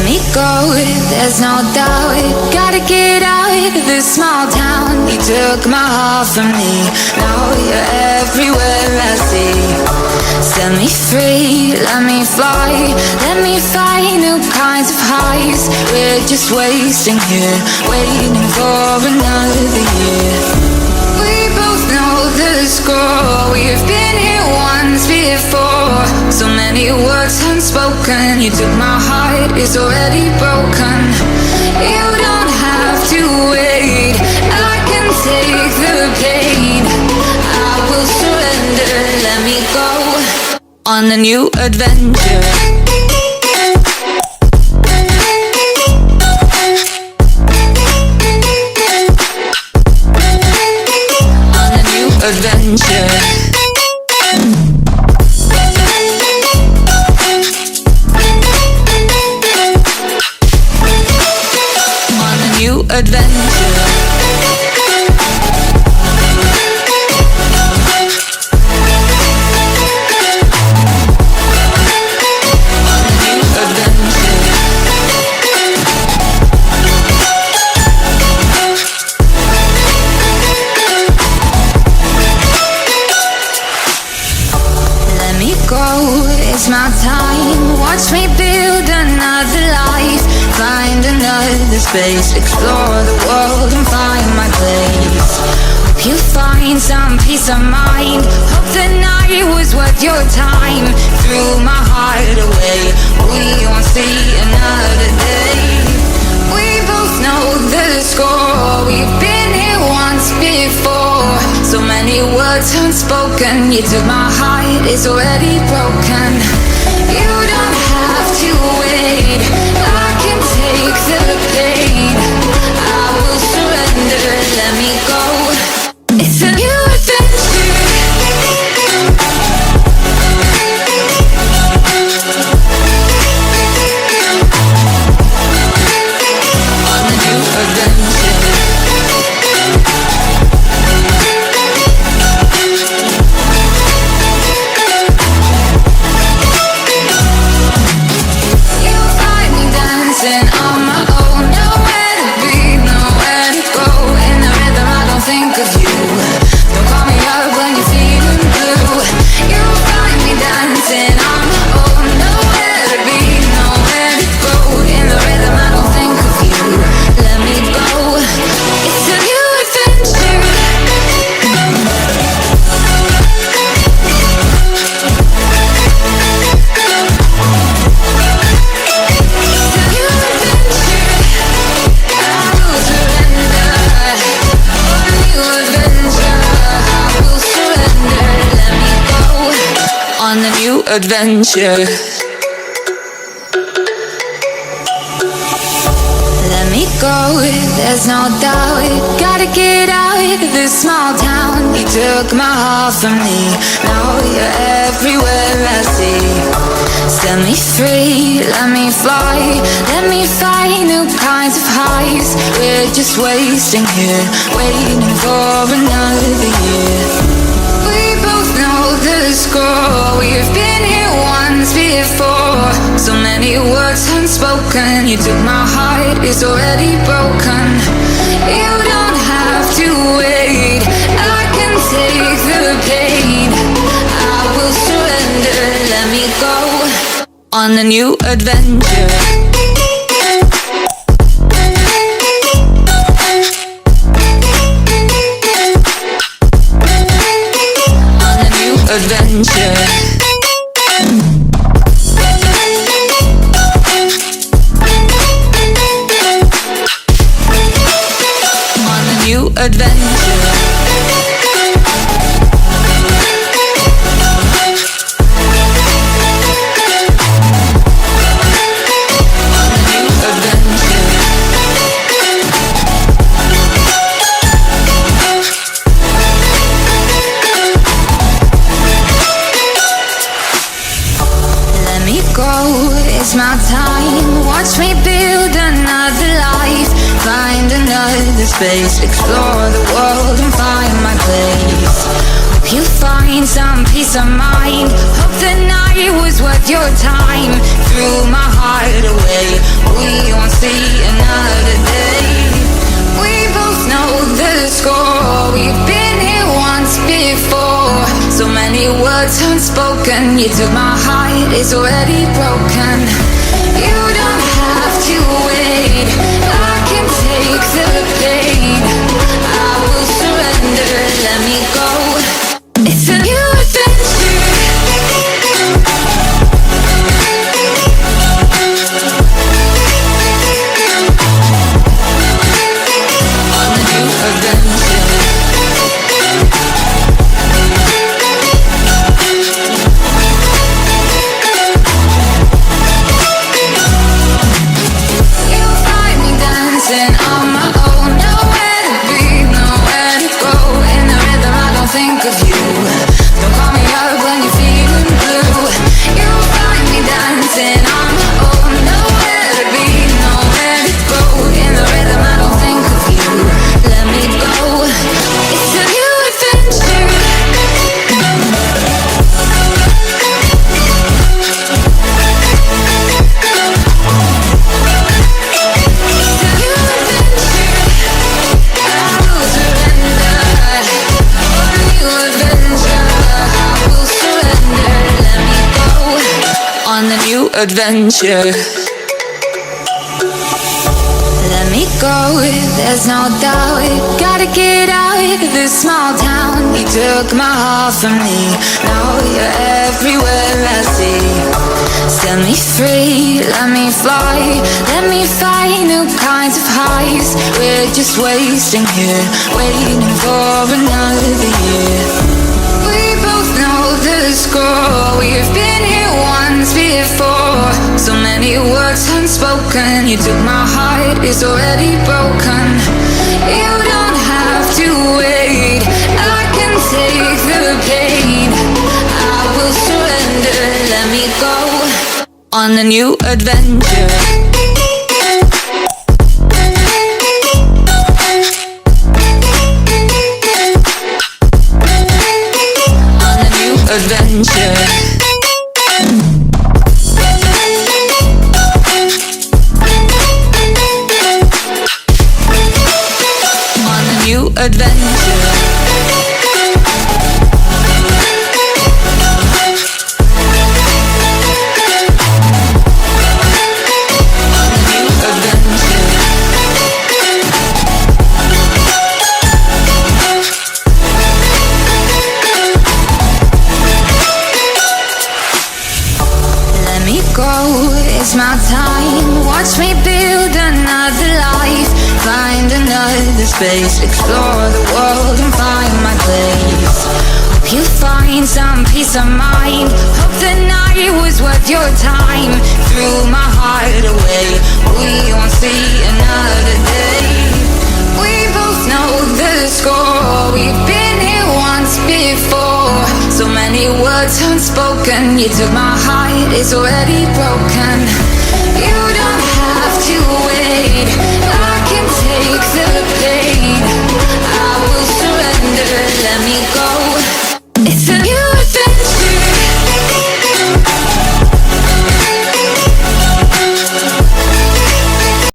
me go, there's no doubt. Gotta get out of this small town. You took my heart from me, now you're everywhere I see. Set me free, let me fly. Let me find new kinds of highs. We're just wasting here, waiting for another year. We both know the score. We've been here once before. So many words unspoken. You took my heart, it's already broken. You don't have to wait, I can take the pain. I will surrender, let me go on a new adventure. Adventure. On a new adventure. It's my time, watch me build another life. Find another space, explore the world and find my place. Hope you find some peace of mind. Hope the night was worth your time. Threw my heart away, we won't see another day. We both know the score. We've been here once before. So many words unspoken. You took my heart, it's already broken. You don't have to wait, I can take the pain. I will surrender, let me go. It's a new adventure. On a new adventure. On my own, nowhere to be, nowhere to go. In the rhythm I don't think of you. Don't call me up when you're feeling blue. You'll find me dancing on my own, nowhere to be, nowhere to go. In the rhythm I don't think of you. Let me go, it's a new adventure. On a new adventure. Let me go, there's no doubt. Gotta get out of this small town. You took my heart from me, now you're everywhere I see. Set me free, let me fly. Let me find new kinds of highs. We're just wasting here, waiting for another year. We both know the score. We've been here once before. So many words unspoken. You took my heart, it's already broken. You don't have to wait, I can take the pain. I will surrender, let me go on a new adventure. Adventure. On a new adventure. It's my time, watch me build another life. Find another space, explore the world and find my place. Hope you find some peace of mind. Hope the night was worth your time. Threw my heart away, we won't see another day. We both know the score, we've been here once before. So many words unspoken, you took my heart, it's already broken. You don't have to wait, I can take the pain. I will surrender, let me go. It's a new adventure. On a new adventure. You'll find me dancing on my own. Nowhere to be, nowhere to go. In the rhythm I don't think of you. Don't call me up when you're feeling blue. You'll find me dancing on my own. Nowhere to be, nowhere to go. In the rhythm I don't think of you. Let me go. It's a new adventure. It's a new adventure. I will surrender. On a new adventure. I will surrender. Let me go. On a new adventure. Let me go, there's no doubt. Gotta get out of this small town. You took my heart from me, now you're everywhere I see. Set me free, let me fly. Let me find new kinds of highs. We're just wasting here, waiting for another year. We both know the score, we've been here once before. So many words unspoken, you took my heart, it's already broken. You don't have to wait, I can take the pain. I will surrender, let me go. On a new adventure. Adventure. On a new adventure. On a new adventure. Let me go, it's my time. Watch me build another life. Find another space. Explore the world and find my place. Hope you find some peace of mind. Hope the night was worth your time. Threw my heart away, we won't see another day. We both know the score, we've been here once before. So many words unspoken, you took my heart, it's already broken.